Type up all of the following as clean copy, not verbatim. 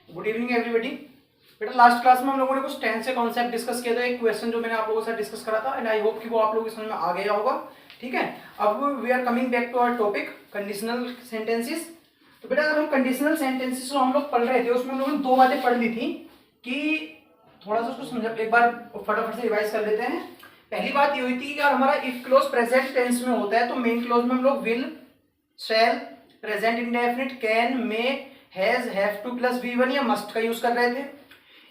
Good evening everybody. बेटा last class में हम लोगों ने कुछ टेंस से कॉन्सेप्ट डिस्कस किया था, एक क्वेश्चन जो मैंने आप लोगों के साथ डिस्कस करा था, एंड आई होप कि वो आप लोगों की समझ में आ गया होगा। ठीक है, अब we are coming back to our topic conditional sentences. तो बेटा अगर हम कंडीशनल सेंटेंसेस जो हम लोग पढ़ रहे थे उसमें हम लोगों ने दो बातें पढ़ ली थी कि थोड़ा सा उसको समझा, एक बार फटाफट से रिवाइज कर लेते हैं। पहली बात ये हुई थी कि अगर हमारा इफ क्लोज प्रेजेंट टेंस में होता है तो मेन क्लोज में हम लोग will, shall, present indefinite, can, may, has, have to plus V1 या मस्ट का यूज कर रहे थे।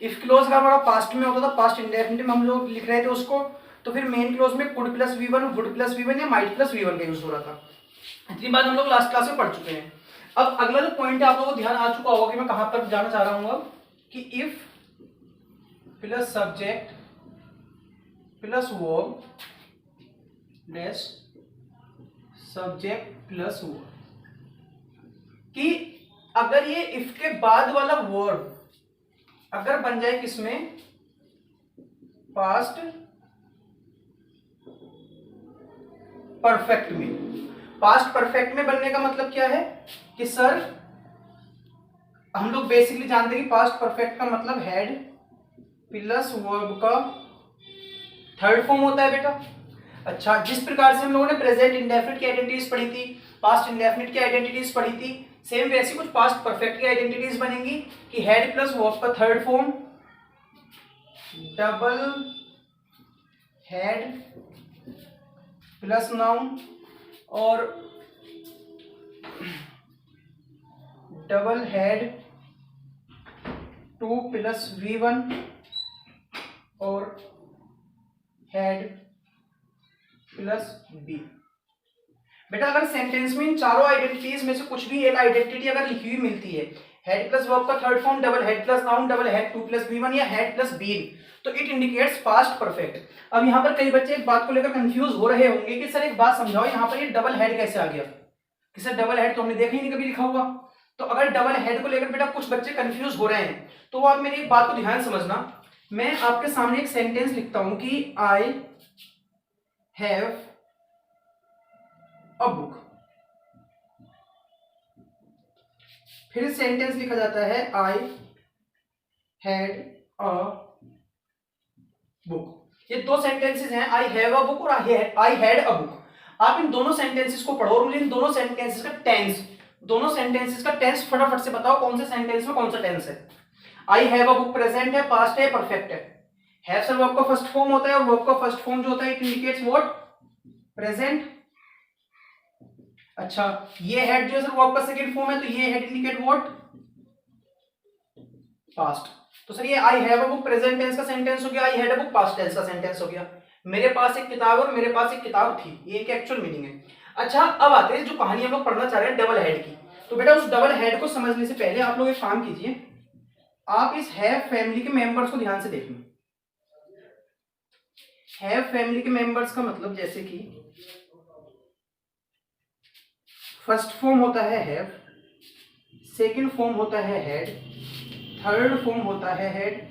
इफ क्लोज का हमारा पास्ट में होता था, पास्ट इंडेफिनिट में हम लोग लिख रहे थे उसको, तो फिर मेन क्लोज में could plus V1, would plus V1 या माइट प्लस V1 का यूज हो रहा था। इतनी बात हम लोग लास्ट क्लास में पढ़ चुके हैं। अब अगला जो पॉइंट है आप लोगों को ध्यान आ चुका होगा कि मैं कहां पर जाना चाह रहा हूं अब, कि if plus subject plus verb dash subject plus verb, कि अगर ये इफ के बाद वाला वर्ब अगर बन जाए किसमें, पास्ट परफेक्ट में। पास्ट परफेक्ट में बनने का मतलब क्या है कि सर हम लोग बेसिकली जानते हैं कि पास्ट परफेक्ट का मतलब हेड प्लस वर्ब का थर्ड फॉर्म होता है बेटा। अच्छा, जिस प्रकार से हम लोगों ने प्रेजेंट इंडेफिनिट की आइडेंटिटीज पढ़ी थी, पास्ट इंडेफिनिट की आइडेंटिटीज पढ़ी थी, सेम वैसी कुछ पास्ट परफेक्ट की आइडेंटिटीज बनेंगी कि हेड प्लस वर्ब का third form double head plus noun और double head two plus V1 और हेड प्लस B। बेटा अगर सेंटेंस में इन चारों आइडेंटिटीज में से कुछ भी एक आइडेंटिटी अगर लिखी हुई मिलती है, हेड प्लस वर्ब का third form, double head plus noun, double head two plus V1 या हेड प्लस B, तो इट इंडिकेट्स पास्ट परफेक्ट। अब यहाँ पर कई बच्चे एक बात को लेकर कंफ्यूज हो रहे होंगे कि सर एक बात समझाओ, यहाँ पर ये डबल हेड कैसे आ गया, कि सर डबल हेड तो हमने देखा ही नहीं कभी लिखा हुआ। तो अगर डबल हेड को लेकर बेटा कुछ बच्चे कंफ्यूज हो रहे हैं तो आप मेरी एक बात को ध्यान समझना। मैं आपके सामने एक सेंटेंस लिखता हूं कि आई हैव अ बुक, फिर सेंटेंस लिखा जाता है आई हैड अ बुक। ये दो सेंटेंसेस हैं, आई हैव अ बुक और आई हैड अ बुक। आप इन दोनों सेंटेंसेस को पढ़ो और मुझे इन दोनों सेंटेंसेस का टेंस फटाफट से बताओ कौन से सेंटेंस में कौन सा टेंस है। आई हैव अ बुक प्रेजेंट है, पास्ट है, परफेक्ट है। हैव सर वर्ब का फर्स्ट फॉर्म होता है और वर्ब का फर्स्ट फॉर्म जो होता है इट इंडिकेट्स व्हाट, प्रेजेंट। अच्छा, ये हेड जो है सर वर्ब का सेकंड फॉर्म है, तो ये हेड इंडिकेट व्हाट, पास्ट। तो सर ये I have a book present tense का सेंटेंस हो गया, I had a book past tense का सेंटेंस हो गया। मेरे पास एक किताब और मेरे पास एक किताब थी, ये एक एक्चुअल मीनिंग है। अच्छा, अब आते हैं जो कहानी हम लोग पढ़ना चाह रहे हैं डबल हेड की। तो बेटा उस डबल हेड को समझने से पहले आप लोग एक काम कीजिए, आप इस हैव फैमिली के मेंबर्स को ध्यान से देखना। हैव फैमिली के मेंबर्स का मतलब जैसे कि फर्स्ट फॉर्म होता है हैव, सेकंड फॉर्म होता है हेड, थर्ड फॉर्म होता है हेड,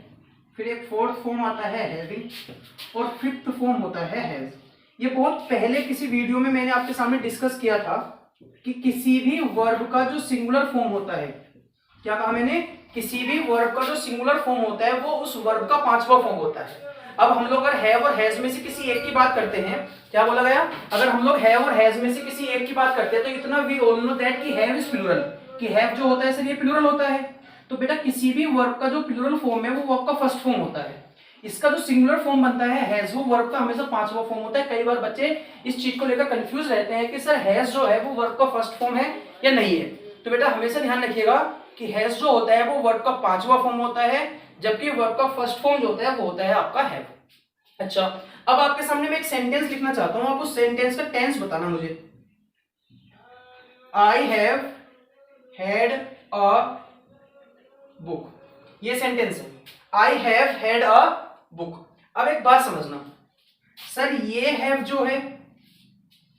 फिर एक फोर्थ फॉर्म आता है हैविंग और फिफ्थ फॉर्म होता है हैज। ये बहुत पहले किसी वीडियो में मैंने आपके सामने डिस्कस किया था कि किसी भी वर्ब का जो सिंगुलर फॉर्म होता है, क्या कहा मैंने, किसी भी वर्ब का जो सिंगुलर फॉर्म होता है वो उस वर्ब का पांचवा फॉर्म होता है। अब हम लोग अगर हैव और हैज में से किसी एक की बात करते हैं, क्या बोला गया, अगर हम लोग हैव और हैज में से किसी एक की बात करते हैं तो इतना वी ऑल नो दैट कि हैव इज प्लूरल, कि हैव जो होता है सर ये प्लूरल होता है। तो बेटा किसी भी वर्ब का जो प्लूरल फॉर्म है वो वर्ब का फर्स्ट फॉर्म होता है। इसका जो सिंगुलर फॉर्म बनता है हैज, वो वर्ब का हमेशा पांचवा फॉर्म होता है। कई बार बच्चे इस चीज को लेकर कंफ्यूज रहते हैं कि सर हैज जो है वो वर्ब का फर्स्ट फॉर्म है या नहीं है। तो बेटा हमेशा ध्यान रखिएगा कि हैज जो होता है वो वर्ब का पांचवा फॉर्म होता है, जबकि वर्ब का फर्स्ट फॉर्म जो होता है वो होता है आपका हैव। अच्छा, अब आपके सामने मैं एक सेंटेंस लिखना चाहता हूं, आप उस सेंटेंस का टेंस बताना मुझे। I have had a book, ये सेंटेंस है, I have had a book. अब एक बात समझना, सर ये हैव जो है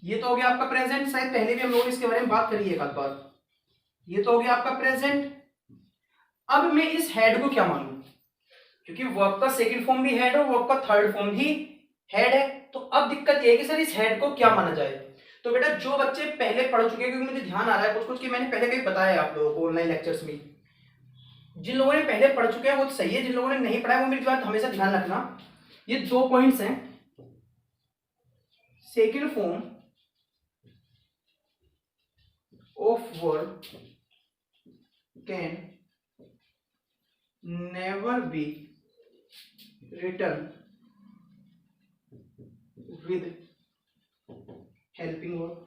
ये तो हो गया आपका प्रेजेंट, शायद पहले भी हम लोग इसके बारे में बात करिए एक आध बार, ये तो हो गया आपका प्रेजेंट। अब मैं इस हेड को क्या मानूं, क्योंकि वर्ब का सेकंड फॉर्म भी हेड और वर्ब का थर्ड फॉर्म भी हेड है। तो अब दिक्कत ये है कि सर इस हेड को क्या माना जाए। तो बेटा जो बच्चे पहले पढ़ चुके हैं, क्योंकि मुझे ध्यान आ रहा है कुछ कुछ कि मैंने पहले कहीं बताया आप लोगों को ऑनलाइन लेक्चर्स में, जिन लोगों ने पहले पढ़ चुके हैं वो तो सही है, जिन लोगों ने नहीं पढ़ा है वो मेरी बात हमेशा ध्यान रखना। ये 2 पॉइंट्स हैं। Second form of verb can never be written with helping verb,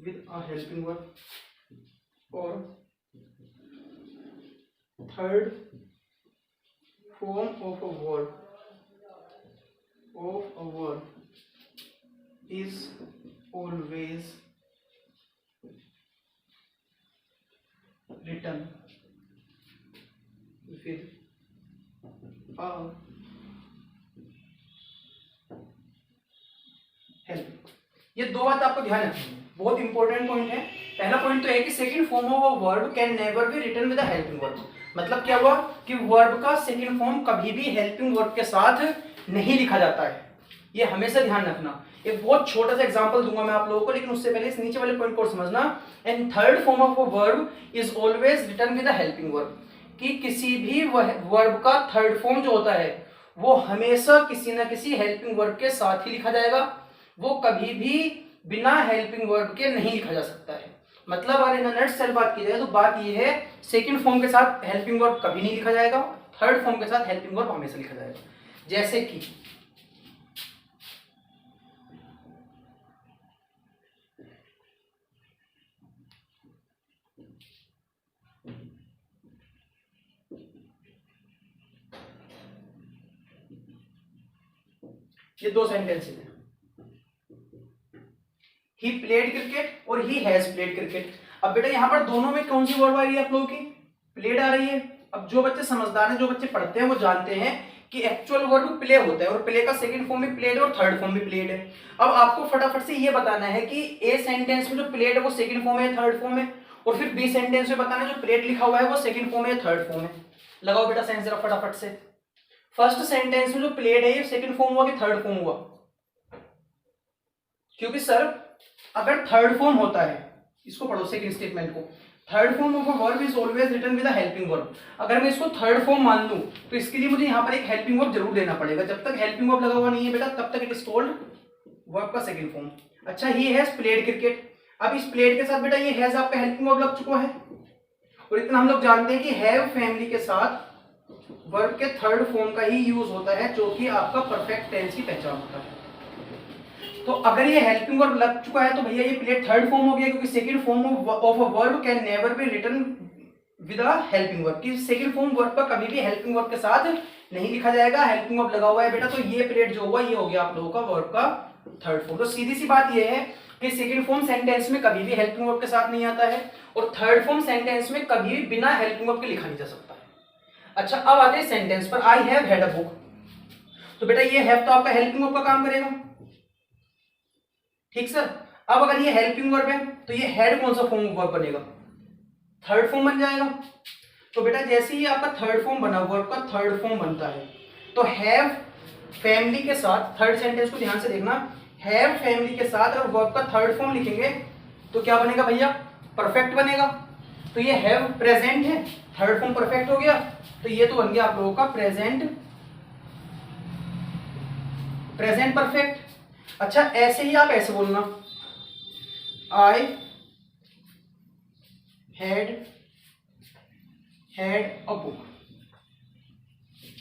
with a helping verb, or third form of a verb is always written with a help। ये 2 बात आपको ध्यान रखनी है, बहुत इंपॉर्टेंट पॉइंट है। पहला पॉइंट तो है कि second form of a verb can never be written with a helping verb. मतलब क्या हुआ कि वर्ब का सेकंड फॉर्म कभी भी हेल्पिंग वर्ब के साथ नहीं लिखा जाता है, ये हमेशा ध्यान रखना। एक बहुत छोटा सा एग्जांपल दूंगा मैं आप लोगों को, लेकिन उससे पहले इस नीचे वाले पॉइंट को समझना। And third form of a verb is always written with a helping verb, कि किसी भी वर्ब का थर्ड फॉर्म जो होता है वो हमेशा किसी ना किसी हेल्पिंग वर्ब के साथ ही लिखा जाएगा, वो कभी भी बिना हेल्पिंग वर्ब के नहीं लिखा जा सकता है। मतलब अगर इन नटशेल बात की जाए तो बात ये है, सेकंड फॉर्म के साथ हेल्पिंग वर्ब कभी नहीं लिखा जाएगा, थर्ड फॉर्म के साथ हेल्पिंग वर्ब हमेशा लिखा जाएगा। जैसे कि ये 2 सेंटेंसेस हैं, ही प्लेड क्रिकेट और ही हैज प्लेड क्रिकेट। अब बेटा यहाँ पर दोनों में कौन सी वर्ब आ रही है आप लोगों की? प्लेड आ रही है। अब जो बच्चे समझदार हैं, जो बच्चे पढ़ते हैं वो जानते हैं कि एक्चुअल वर्ब प्ले होता है और प्ले का सेकंड फॉर्म भी प्लेड है और थर्ड फॉर्म भी प्लेड है। अब आपको फटाफट से ये बताना है कि ए सेंटेंस में जो प्लेड है वो सेकंड फॉर्म है या थर्ड फॉर्म है, और फिर बी सेंटेंस में बताना है जो प्लेड लिखा हुआ है वो सेकंड फॉर्म है या थर्ड फॉर्म है। लगाओ बेटा सेंस जरा फटाफट से। फर्स्ट सेंटेंस में जो प्लेड है ये सेकंड फॉर्म हुआ कि थर्ड फॉर्म हुआ? क्योंकि सर अगर थर्ड फॉर्म होता है, इसको पढ़ो सेकंड स्टेटमेंट को, third form of a verb is always written with a helping verb. अगर मैं इसको थर्ड फॉर्म मान लूं तो इसके लिए मुझे यहाँ पर एक हेल्पिंग वर्ब जरूर देना पड़ेगा। जब तक हेल्पिंग वर्ब लगा हुआ नहीं है बेटा तब तक इट इज कॉल्ड वर्ब का सेकंड फॉर्म। अच्छा, ये हैज प्लेड क्रिकेट। अब इस प्लेड के साथ बेटा ये हैज आपका हेल्पिंग वर्ब लग चुका है, और इतना हम लोग जानते हैं कि हैव फैमिली के साथ वर्ब के थर्ड फॉर्म का ही यूज होता है, जो कि आपका परफेक्ट टेंस की पहचान होता है। तो अगर ये हेल्पिंग वर्ब लग चुका है तो भैया ये प्लेड थर्ड फॉर्म हो गया, क्योंकि second form of a verb can never be written with a helping verb, कि सेकंड फॉर्म वर्ब पर कभी भी हेल्पिंग वर्ब के साथ नहीं लिखा जाएगा, हेल्पिंग वर्ब लगा हुआ है बेटा। तो ये प्लेड जो हुआ ये हो गया आप लोगों का वर्ब का थर्ड फॉर्म। तो सीधी सी बात ये है कि सेकंड फॉर्म सेंटेंस में कभी भी हेल्पिंग वर्ब के साथ नहीं आता है, और थर्ड फॉर्म सेंटेंस में कभी भी बिना हेल्पिंग वर्ब के लिखा नहीं जा सकता है। अच्छा, अब आते हैं सेंटेंस पर। I have had a book. तो बेटा ये हैव तो आपका हेल्पिंग वर्ब का काम करेगा, ठीक सर। अब अगर ये हेल्पिंग वर्ब है तो ये हैड कौन सा फॉर्म वर्ब बनेगा? थर्ड फॉर्म बन जाएगा। तो बेटा जैसे ही आपका थर्ड फॉर्म बना, वर्ब का थर्ड फॉर्म बनता है, तो हैव फैमिली के साथ, थर्ड सेंटेंस को ध्यान से देखना, हैव फैमिली के साथ अगर वर्ब का थर्ड फॉर्म लिखेंगे तो क्या बनेगा भैया? परफेक्ट बनेगा। तो ये हैव प्रेजेंट है, थर्ड फॉर्म परफेक्ट हो गया, तो ये तो बन गया आप लोगों का प्रेजेंट परफेक्ट। अच्छा, ऐसे ही आप ऐसे बोलना, आई हैड अ बुक।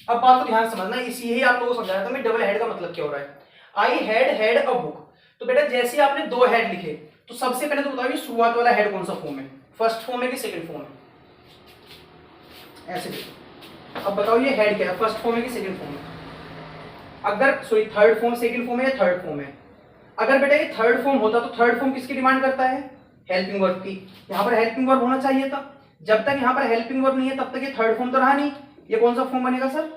अब बात को ध्यान समझना, इसी ही आप लोगों को समझाया था मैं डबल हेड का मतलब क्या हो रहा है। आई हैड अ बुक। तो बेटा जैसे ही आपने 2 हेड लिखे तो सबसे पहले तो बताओ ये शुरुआत वाला हेड कौन सा फॉर्म है? फर्स्ट फॉर्म है कि सेकंड फॉर्म है? ऐसे देखो, अब बताओ ये हेड क्या है, फर्स्ट फॉर्म है कि सेकंड फॉर्म है? अगर sorry third form, second form है या थर्ड फॉर्म है? अगर बेटा ये थर्ड फॉर्म होता तो थर्ड फॉर्म किसकी डिमांड करता है? हेल्पिंग वर्ब की। यहाँ पर हेल्पिंग वर्ब होना चाहिए था। जब तक यहाँ पर हेल्पिंग वर्ब नहीं है तब तक ये थर्ड फॉर्म तो रहा नहीं। ये कौन सा फॉर्म बनेगा सर?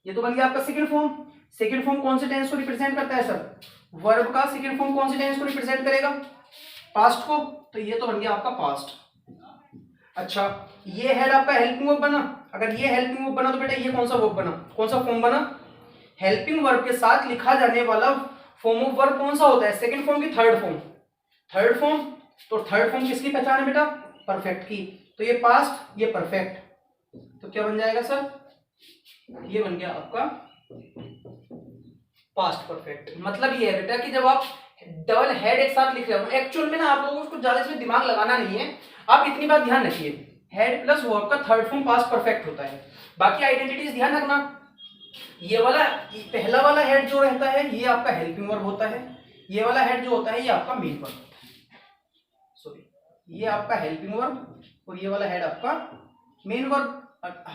ये तो बन गया आपका सेकंड फॉर्म। सेकंड फॉर्म कौन से टेंस को रिप्रेजेंट करता है सर? वर्ब का सेकंड फॉर्म कौन से टेंस को रिप्रेजेंट करेगा? पास्ट को। तो ये तो बन गया आपका पास्ट। अच्छा, ये हेड आपका हेल्पिंग वर्ब बना। अगर ये हेल्पिंग वर्ब बना तो बेटा ये कौन सा वर्ब बना, कौन सा फॉर्म बना? हेल्पिंग वर्ब के साथ लिखा जाने वाला फॉर्म ऑफ वर्ब कौन सा होता है? सेकंड फॉर्म की थर्ड फॉर्म? Third form. तो थर्ड फॉर्म किसकी पहचान है बेटा? परफेक्ट की, तो ये पास्ट ये परफेक्ट, तो क्या बन जाएगा सर, ये बन गया आपका पास्ट परफेक्ट। मतलब ये है बेटा कि जब आप डबल हेड एक साथ लिख रहे हो, एक्चुअल में ना आप लोगों को ज्यादा इसमें दिमाग लगाना नहीं है, आप इतनी बात ध्यान रखिए, हेड प्लस वर्ब का थर्ड फॉर्म पास्ट परफेक्ट होता है। बाकी आइडेंटिटीज ध्यान रखना, ये वाला पहला वाला हेड जो रहता है ये आपका हेल्पिंग वर्ब होता है, ये वाला हेड जो होता है ये आपका मेन वर्ब होता है, सॉरी ये आपका हेल्पिंग वर्ब और ये वाला हेड आपका मेन वर्ब।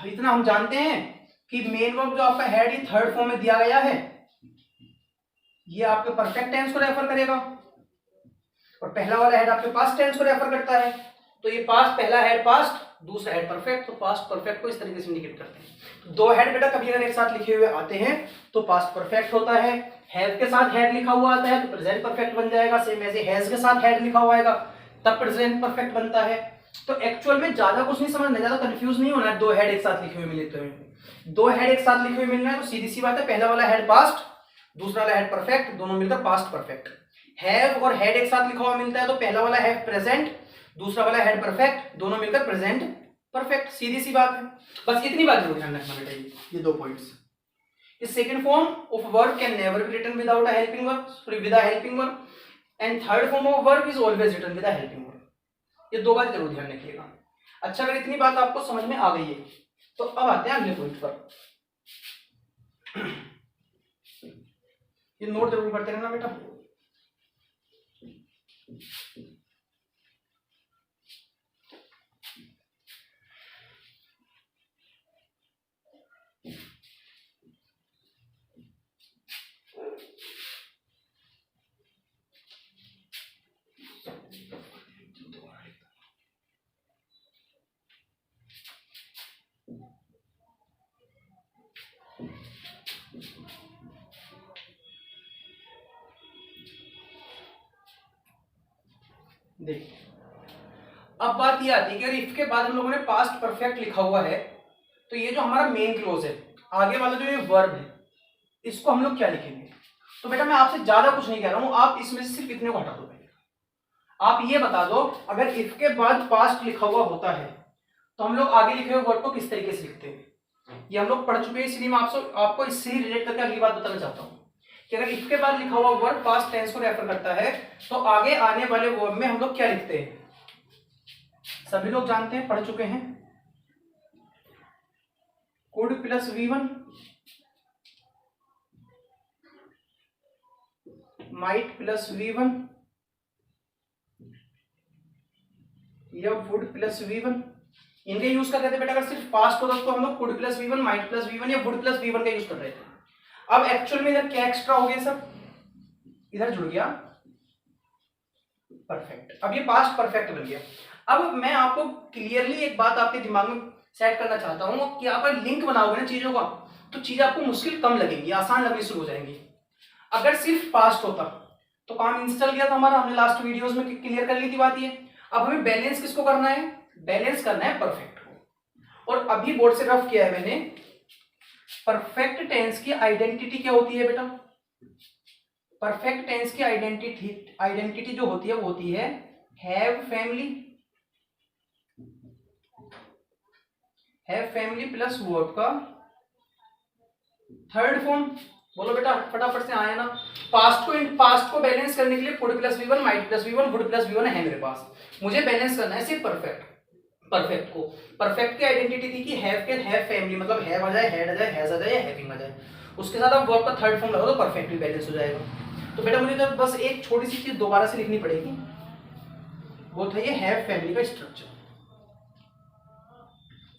इतना हम जानते हैं कि मेन वर्ब जो आपका हेड ये थर्ड फॉर्म में दिया गया है, ये आपके परफेक्ट टेंस को रेफर करेगा और पहला वाला हेड आपके पास्ट टेंस को रेफर करता है। तो ये पास्ट, पहला हेड पास्ट, दूसरा हेड परफेक्ट, तो पास्ट परफेक्ट को इस तरीके से इंडिकेट करते हैं। तो दो हेड बेटा कभी अगर एक साथ लिखे हुए आते हैं तो पास्ट परफेक्ट होता है, हैव के साथ हेड लिखा हुआ आता है तो प्रेजेंट परफेक्ट बन जाएगा, सेम ऐसे हैज के साथ हेड लिखा हुआ आएगा तब प्रेजेंट परफेक्ट बनता है। तो एक्चुअल में ज्यादा कुछ नहीं समझना, ज्यादा कंफ्यूज नहीं होना है, दो हेड एक साथ लिखे हुए मिलते हैं, दो हेड एक साथ लिखे हुए मिलना है तो सीधी सी बात है, पहला वाला हेड पास्ट, दूसरा वाला हेड परफेक्ट, दोनों मिलकर पास्ट परफेक्ट। हैव और हेड एक साथ लिखा हुआ मिलता है तो पहला वाला हैव प्रेजेंट, दूसरा वाला हेड परफेक्ट, दोनों मिलकर प्रेजेंट परफेक्ट, सीधी सी बात है। बस इतनी बात जरूर ध्यान रखना बेटा, ये दो points. The second form of verb can never be written without a helping verb, sorry, with a helping verb, and third form of verb is always written with a helping verb. ये दो बात जरूर ध्यान रखिएगा। अच्छा, अगर इतनी बात आपको समझ में आ गई है तो अब आते हैं अगले पॉइंट पर। ये नोट जरूर करते रहना बेटा। देखिए, अब बात ये आती है कि अगर इफ के बाद हम लोगों ने पास्ट परफेक्ट लिखा हुआ है तो ये जो हमारा मेन क्लोज है, आगे वाला जो ये वर्ब है, इसको हम लोग क्या लिखेंगे? तो बेटा मैं आपसे ज्यादा कुछ नहीं कह रहा हूं, आप इसमें से सिर्फ इतने को हटा दो। आप ये बता दो, अगर इफ के बाद पास्ट लिखा हुआ होता है तो हम लोग आगे लिखे हुए वर्ड को किस तरीके से लिखते हैं? ये हम लोग पढ़ चुके हैं, इसलिए मैं आपको इससे ही रिलेट करके अगली बात बताना चाहता हूं कि अगर इफ के बाद लिखा हुआ वर्ड पास्ट टेंस को रेफर करता है तो आगे आने वाले वर्ब में हम लोग क्या लिखते हैं? सभी लोग जानते हैं, पढ़ चुके हैं, could plus V1, might plus V1 या वुड प्लस V1। इनके यूज कर रहे थे बेटा, अगर सिर्फ पास्ट होता तो हम लोग could plus V1, might plus V1 या वुड प्लस V1 का यूज कर रहे थे। अब एक्चुअल में इधर क्या एक्स्ट्रा हो गया सब, इधर जुड़ गया परफेक्ट, अब ये पास्ट परफेक्ट बन गया। अब मैं आपको क्लियरली एक बात आपके दिमाग में सेट करना चाहता हूं कि आप लिंक बनाओगे ना चीजों का तो चीजें आपको मुश्किल कम लगेंगी, आसान लगनी शुरू हो जाएंगी। अगर सिर्फ पास्ट होता तो काम इंस्टॉल चल गया था हमारा, हमने लास्ट वीडियोस में क्लियर कर ली थी बात ये। अब हमें बैलेंस किसको करना है? बैलेंस करना है परफेक्ट को। और अभी बोर्ड से रफ किया है मैंने, परफेक्ट टेंस की आइडेंटिटी क्या होती है बेटा? परफेक्ट टेंस की आइडेंटिटी जो होती है वो होती है हैव फैमिली प्लस वर्ब का थर्ड फॉर्म। बोलो बेटा फटाफट से, आया ना? पास्ट को बैलेंस करने के लिए could plus V1, might plus V1, would plus V1 है मेरे पास, मुझे बैलेंस करना है सिर्फ परफेक्ट को। परफेक्ट की आइडेंटिटी थी कि हैव फैमिली, मतलब हैव आ जाए, हेड आ जाए, हैज आ जाए या हैविंग आ जाए, उसके साथ आप वर्ब का थर्ड फॉर्म लगाओ तो परफेक्ट भी बैलेंस हो जाएगा। तो बेटा मुझे तो बस एक छोटी सी चीज दोबारा से लिखनी पड़ेगी, वो था ये हैव फैमिली का स्ट्रक्चर।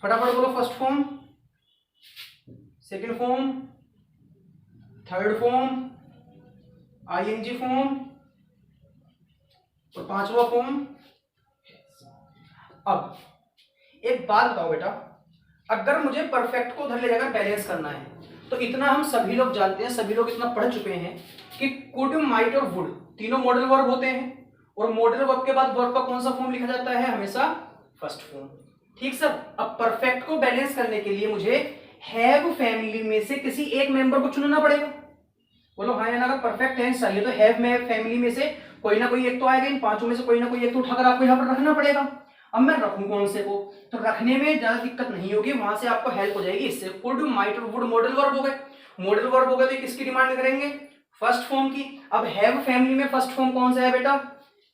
फटाफट बोलो, first form, second form, third form, ING form और पांचवा फॉर्म। अब एक बात बताओ बेटा, अगर मुझे परफेक्ट को उधर ले जाकर बैलेंस करना है तो इतना हम सभी लोग जानते हैं, सभी लोग इतना पढ़ चुके हैं कि कुड, माइट और वुड तीनों मॉडल वर्ब होते हैं और मॉडल वर्ब के बाद वर्ब का कौन सा फॉर्म लिखा जाता है? हमेशा फर्स्ट फॉर्म। ठीक सर, अब परफेक्ट को बैलेंस करने के लिए मुझे हैव फैमिली में से किसी एक मेंबर को चुनना पड़ेगा। बोलो हाँ या ना? अगर परफेक्ट टेंस चाहिए तो हैव में फैमिली में से कोई ना कोई एक तो आएगा, इन पांचों में से कोई ना कोई एक तो उठाकर आपको यहाँ पर रखना पड़ेगा। अब मैं रखूं कौन से को, तो रखने में ज्यादा दिक्कत नहीं होगी, वहां से आपको हेल्प हो जाएगी इससे। कुड, माइट और वुड मॉडल वर्ब हो गए। मॉडल वर्ब हो गए तो किसकी डिमांड करेंगे, फर्स्ट फॉर्म की। अब हैव फैमिली में फर्स्ट फॉर्म कौन सा है बेटा,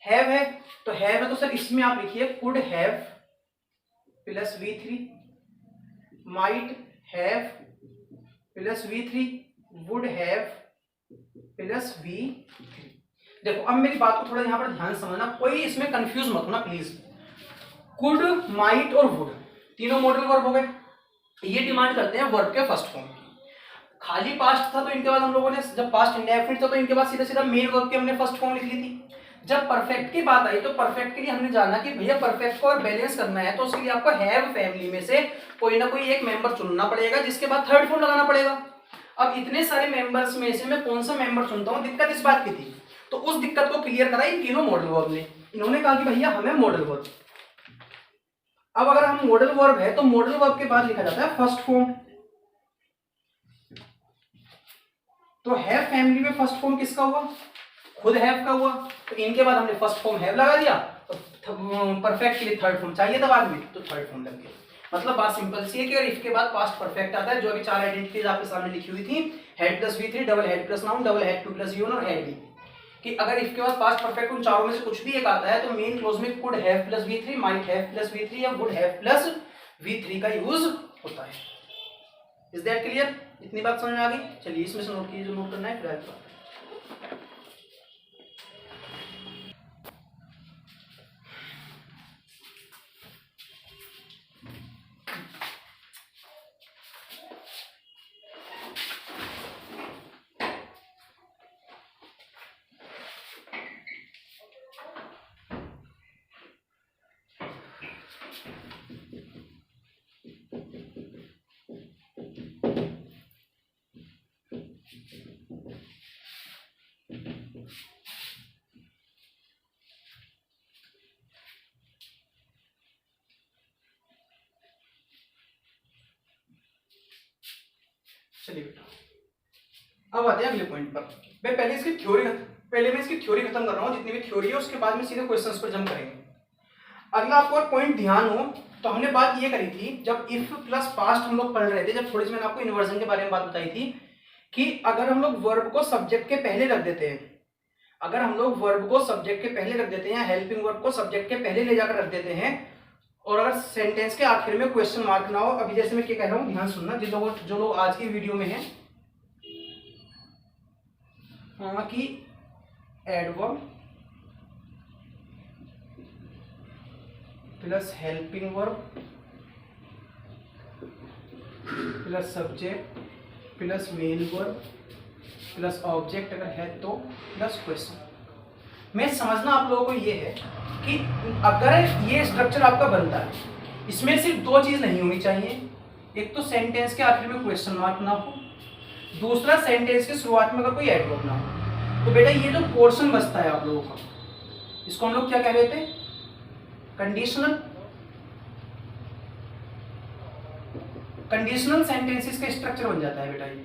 हैव है। तो हैव है तो सर इसमें आप लिखिए could have plus V3, might have plus V3, would have plus V3। देखो अब मेरी बात को थोड़ा यहां पर ध्यान समझना, कोई इसमें कंफ्यूज मत होना प्लीज। कुड, माइट और वुड तीनों मॉडल वर्ब हो गए, ये डिमांड करते हैं वर्ब के फर्स्ट फॉर्म की। खाली पास्ट था तो इनके बाद हम लोगों ने, जब पास्ट इंडेफिनिट था तो इनके बाद सीधा सीधा मेन वर्ब की हमने फर्स्ट फॉर्म लिख ली थी। जब परफेक्ट की बात आई तो परफेक्ट के लिए हमने जाना कि भैया परफेक्ट को और बैलेंस करना है तो उसके लिए आपको हैव फैमिली में से कोई ना कोई एक मेंबर चुनना पड़ेगा, जिसके बाद थर्ड फॉर्म लगाना पड़ेगा। अब इतने सारे मेंबर्स में से मैं कौन सा मेंबर चुनता हूँ, दिक्कत इस बात की थी। तो उस दिक्कत को क्लियर करा इन तीनों मॉडल वर्ब ने। इन्होंने कहा कि भैया हमें मॉडल वर्ब, अब अगर हम मॉडल वर्ब है तो मॉडल वर्ब के बाद लिखा जाता है फर्स्ट फॉर्म। तो हैव फैमिली में फर्स्ट फॉर्म किसका हुआ, खुद हैव का हुआ, तो इनके बाद हमने फर्स्ट फॉर्म हैव लगा दिया। तो परफेक्ट के लिए थर्ड फॉर्म चाहिए था बाद में, तो थर्ड फॉर्म लग गया। मतलब बात सिंपल सी है कि अगर इसके बाद पास्ट परफेक्ट आता है, जो अभी 4 आइडेंटिटीज आपके सामने लिखी हुई थी, head plus V3, double head plus noun, double head two plus यून और हेड बी, कि अगर इसके बाद पास्ट परफेक्ट उन चारों में से कुछ भी एक आता है तो मेन क्लोज में could have plus V3, might have plus V3 या वुड हैव प्लस V3 का यूज होता है। Is that clear? इतनी बात समझ में आ गई? चलिए इसमें से नोट कीजिए जो नोट करना है, फिर आगे। चलिए बेटा अब आते हैं अगले पॉइंट पर। मैं पहले इसकी थ्योरी खत्म कर रहा हूँ, जितनी भी थ्योरी है उसके बाद में सीधे क्वेश्चंस पर जंप करेंगे। अगला आपको और पॉइंट ध्यान हो तो हमने बात ये करी थी जब इफ प्लस पास्ट हम लोग पढ़ रहे थे, जब थोड़ी सी मैंने आपको इन्वर्जन के बारे में बात बताई थी कि अगर हम लोग वर्ब को सब्जेक्ट के पहले रख देते हैं, अगर हम लोग वर्ब को सब्जेक्ट के पहले रख देते हैं या हेल्पिंग वर्ब को सब्जेक्ट के पहले ले जाकर रख देते हैं, और अगर सेंटेंस के आखिर में क्वेश्चन मार्क ना हो, अभी जैसे मैं क्या कह रहा हूँ ध्यान सुनना, जो लोग आज की वीडियो में हैं, कि adverb plus helping verb plus subject plus main verb plus object अगर है तो प्लस क्वेश्चन। मैं समझना आप लोगों को ये है कि अगर ये स्ट्रक्चर आपका बनता है, इसमें सिर्फ दो चीज नहीं होनी चाहिए, एक तो सेंटेंस के आखिर में क्वेश्चन मार्क ना हो, दूसरा सेंटेंस के शुरुआत में अगर कोई एडवर्ब ना हो। तो बेटा ये जो पोर्शन बचता है आप लोगों का, इसको हम लोग क्या कह रहे थे, कंडीशनल सेंटेंसेस का स्ट्रक्चर बन जाता है बेटा ये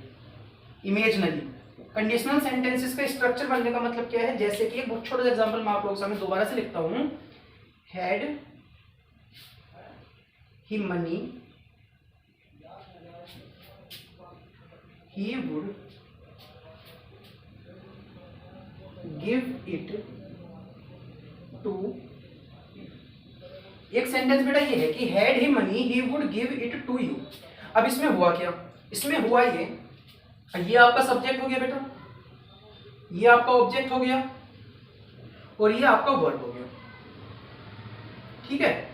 इमेजनली। कंडीशनल सेंटेंसेस का स्ट्रक्चर बनने का मतलब क्या है, जैसे कि एक बहुत छोटा एग्जांपल मैं आप लोगों के सामने दोबारा से लिखता हूं, had he money he would give it to. एक सेंटेंस बेटा ये है कि had he money he would give it to you. अब इसमें हुआ क्या, इसमें हुआ ये आपका सब्जेक्ट हो गया बेटा, ये आपका ऑब्जेक्ट हो गया और ये आपका वर्ब हो गया, ठीक है।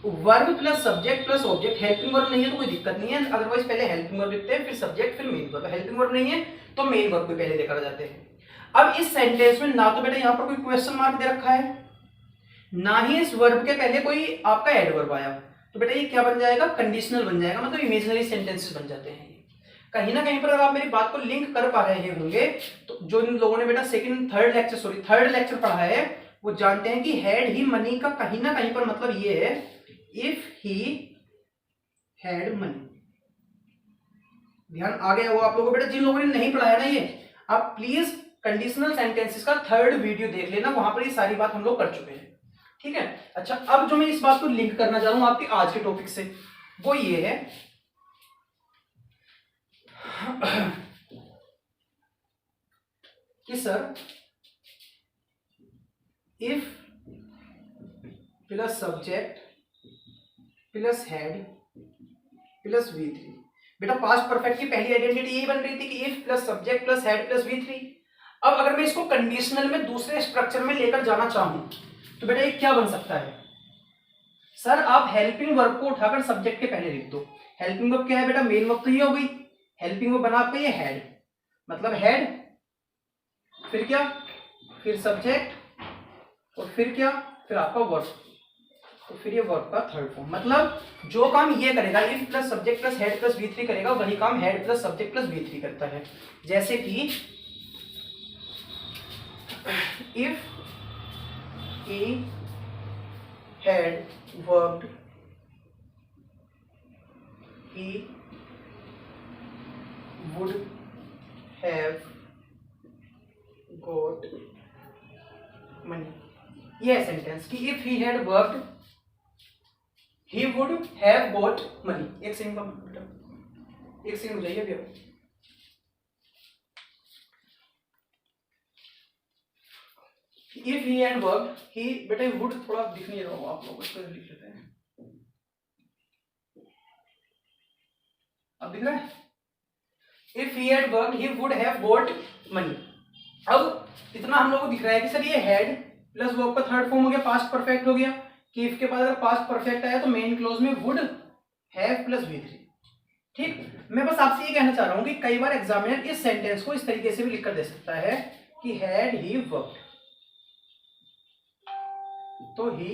Verb plus subject plus object, helping verb नहीं है तो कोई दिक्कत नहीं है, अदरवाइज पहले हेल्पिंग वर्ब लिखते हैं फिर सब्जेक्ट फिर मेन वर्ब। हेल्पिंग वर्ब नहीं है तो मेन वर्ब को पहले लेकर जाते हैं। अब इस सेंटेंस में ना तो बेटा यहाँ पर कोई क्वेश्चन मार्क दे रखा है, ना ही इस वर्ब के पहले कोई आपका एडवर्ब आया, तो बेटा ये क्या बन जाएगा, कंडीशनल बन जाएगा, मतलब इमेजिनरी सेंटेंसेस बन जाते हैं। कहीं ना कहीं पर अगर आप मेरी बात को लिंक कर पा रहे होंगे तो जो इन लोगों ने बेटा थर्ड लेक्चर पढ़ा है वो जानते हैं कि हैड ही मनी का कहीं ना कहीं पर मतलब ये है इफ ही हैड मनी। ध्यान आ गया वो आप लोगों को बेटा, जिन लोगों ने नहीं पढ़ाया ना ये, आप प्लीज कंडीशनल सेंटेंसेस का थर्ड वीडियो देख लेना, वहां पर ये सारी बात हम लोग कर चुके हैं। ठीक है। अच्छा, अब जो मैं इस बात को लिंक करना चाह रहा हूं आपके आज के टॉपिक से, वो ये है कि sir if plus subject plus head plus V3। बेटा पास्ट परफेक्ट की पहली आइडेंटिटी यही बन रही थी कि if plus subject plus head plus V3। अब अगर मैं इसको कंडीशनल में दूसरे स्ट्रक्चर में लेकर जाना चाहूं तो बेटा ये क्या बन सकता है? सर आप हेल्पिंग वर्ब को उठाकर सब्जेक्ट के पहले लिख दो। हेल्पिंग वर्ब क्या है बेटा? मेन वर्ब तो ये हो गई, हेल्पिंग वर्ब बना आपका ये हेड, मतलब हेड, फिर क्या, फिर सब्जेक्ट, और फिर क्या, फिर आपका वर्ब, तो फिर ये वर्ब का थर्ड फॉर्म। मतलब जो काम ये करेगा if plus subject plus head plus V3 करेगा, वही काम head plus subject plus V3 करता है। जैसे कि if he had worked, he would have got money। ये है सेंटेंस कि if he had worked he would have got money। एक सेकंड हो जाइए अभी। If he had worked, he बेटा would थोड़ा दिख नहीं रहा होगा आप लोगों को, लिख लेते हैं। अब दिख रहा है? If he had worked he would have got money। अब इतना हम लोगों को दिख रहा है कि सर ये हेड प्लस वर्ब का थर्ड फॉर्म हो गया, पास्ट परफेक्ट हो गया कि इफ के बाद अगर पास्ट परफेक्ट आया तो मेन क्लोज में वुड हैव प्लस V3। ठीक, मैं बस आपसे ये कहना चाह रहा हूं कि कई बार एग्जामिनर इस सेंटेंस को इस तरीके से भी लिखकर दे सकता है कि हैड ही वर्कड, तो he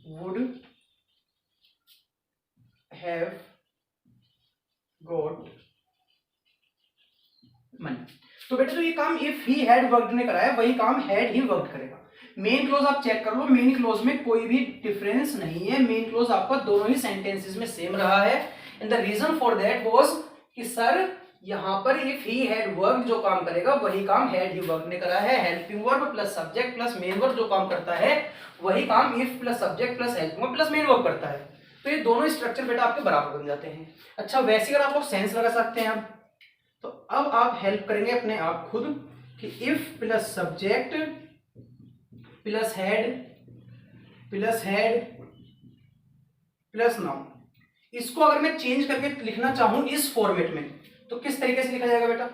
would have got money. तो बेटा जो ये काम इफ ही हैड वर्कड ने कराया वही काम हैड ही वर्कड करेगा। मेन क्लोज आप चेक कर लो, मेन क्लोज में कोई भी डिफरेंस नहीं है, मेन क्लोज आपका दोनों ही सेंटेंसेस में सेम रहा है। And the reason for that was कि सर यहां पर इफ ही हैड वर्कड जो काम करेगा वही काम हैड ही वर्कड ने करा है। Helping verb plus subject plus main verb जो काम करता है वही काम if plus subject plus helping verb plus main verb करता है। तो ये दोनों स्ट्रक्चर बेटा आपके बराबर बन जाते हैं। अच्छा, वैसे अगर आप लोग सेंस लगा सकते हैं अब, तो अब आप हेल्प करेंगे अपने आप खुद कि if plus subject plus head plus noun, इसको अगर मैं चेंज करके लिखना चाहूं इस फॉर्मेट में तो किस तरीके से लिखा जाएगा बेटा?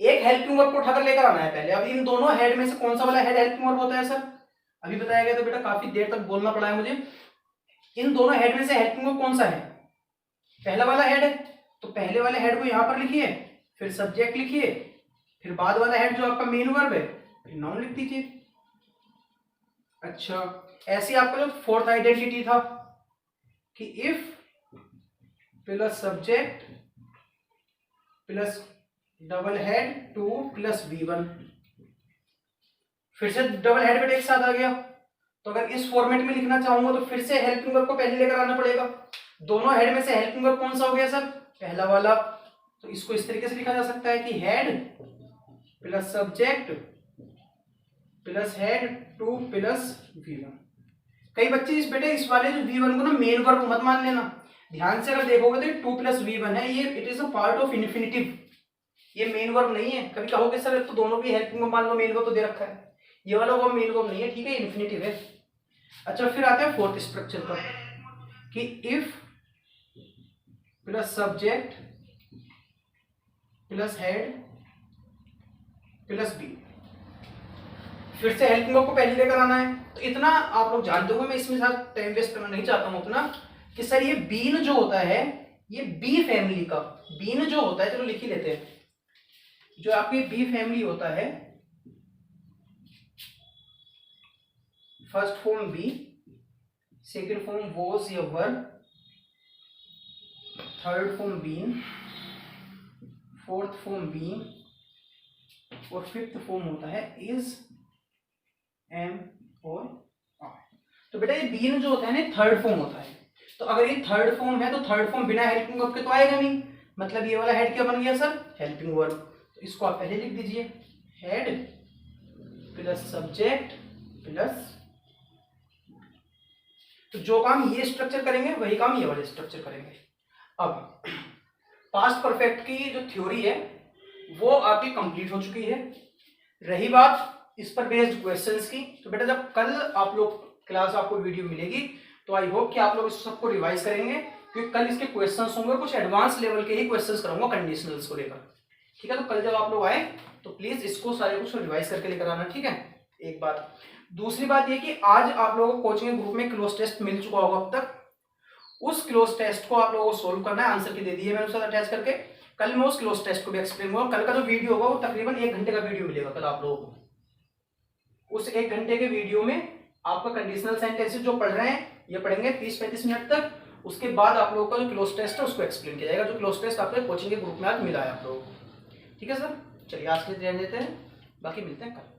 एक हेल्पिंग वर्ब को उठाकर लेकर आना है पहले। अब इन दोनों हेड में से कौन सा वाला हेड हेल्पिंग वर्ब होता है सर? अभी बताया गया, तो बेटा काफी देर तक बोलना पड़ा है मुझे। इन दोनों हेड में से हेल्पिंग वर्ब कौन सा है? पहला वाला हेड है, तो पहले वाले हेड को यहां पर लिखिए, फिर सब्जेक्ट लिखिए, फिर बाद वाला हेड जो आपका मेन वर्ब है फिर नाउन लिख दीजिए। अच्छा, ऐसे आपका जो फोर्थ आइडेंटिटी था कि if plus subject plus double head two plus V1, फिर से डबल हेड बेटा एक साथ आ गया। तो अगर इस फॉर्मेट में लिखना चाहूंगा तो फिर से हेल्पिंग वर्ब को पहले लेकर आना पड़ेगा। दोनों हेड में से हेल्पिंग वर्ब कौन सा हो गया सर? पहला वाला। तो इसको इस तरीके से लिखा जा सकता है कि head plus subject plus head two plus V1। कई बच्चे इस बेटे इस वाले जो V1 को ना मेन वर्ब मत मान लेना, ध्यान से अगर देखोगे तो 2 प्लस V1 है, ये it is a part of infinitive, ये मेन वर्ब नहीं है। कभी कहोगे सर तो दोनों भी हेल्पिंग वर्ब मान लो, मेन वर्ब तो दे रखा है, ये वाला वर्ब मेन वर्ब नहीं है, ठीक है, इन्फिनिटिव है। अच्छा, फिर आते हैं फोर्थ स्ट्रक्चर पर कि if plus subject plus head plus be, फिर से हेल्पिंग वर्ब को पहले लेकर आना है। तो इतना आप लोग जानते हो, मैं इसमें साथ टाइम वेस्ट करना नहीं चाहता हूं उतना, कि सर ये बीन जो होता है ये बी फैमिली का बीन जो होता है, चलो लिख ही लेते हैं, जो आपकी बी फैमिली होता है, first form be, second form was या were, third form been, fourth form been, और फिफ्थ फॉर्म होता है इज, एम और आर। तो बेटा ये बीन जो होता है ना थर्ड फॉर्म होता है, तो अगर ये थर्ड फॉर्म है तो थर्ड फॉर्म बिना हेल्पिंग वर्ब के तो आएगा नहीं, मतलब ये वाला हेड क्या बन गया सर? Helping verb. तो इसको आप पहले लिख दीजिए, हेड प्लस सब्जेक्ट प्लस तो जो काम ये स्ट्रक्चर करेंगे वही काम ये वाले स्ट्रक्चर करेंगे। अब पास्ट परफेक्ट की जो थ्योरी है वो आपकी कंप्लीट हो चुकी है। रही बात इस पर बेस्ड क्वेश्चंस की, तो बेटा जब कल आप लोग क्लास आपको वीडियो मिलेगी तो आई होप कि आप लोग इस सबको रिवाइज करेंगे, क्योंकि कल इसके क्वेश्चंस होंगे, कुछ एडवांस लेवल के ही क्वेश्चंस कराऊंगा कंडीशनल्स को लेकर। ठीक है, तो कल जब आप लोग आए तो प्लीज इसको सारे कुछ रिवाइज करके लेकर आना। ठीक है, एक बात। दूसरी बात ये कि आज आप लोगों को कोचिंग ग्रुप में क्लोज टेस्ट मिल चुका होगा अब तक, उस क्लोज टेस्ट को आप लोगों को सोल्व करना है। आंसर की दे दी है मैंने उसके साथ अटैच करके। कल मैं उस क्लोज टेस्ट को भी एक्सप्लेन करूंगा। कल का जो वीडियो होगा वो तकरीबन 1 घंटे का वीडियो मिलेगा कल आप लोगों को। उस 1 घंटे के वीडियो में आपका कंडीशनल सेंटेंसेस जो पढ़ रहे हैं ये पढ़ेंगे 30-35 मिनट तक। उसके बाद आप लोगों का जो क्लोज टेस्ट है उसको एक्सप्लेन किया जाएगा, जो क्लोज टेस्ट आपके कोचिंग के ग्रुप में आज मिला है आप लोगों को। ठीक है सर, चलिए आज के लिए ध्यान देते हैं, बाकी मिलते हैं कल।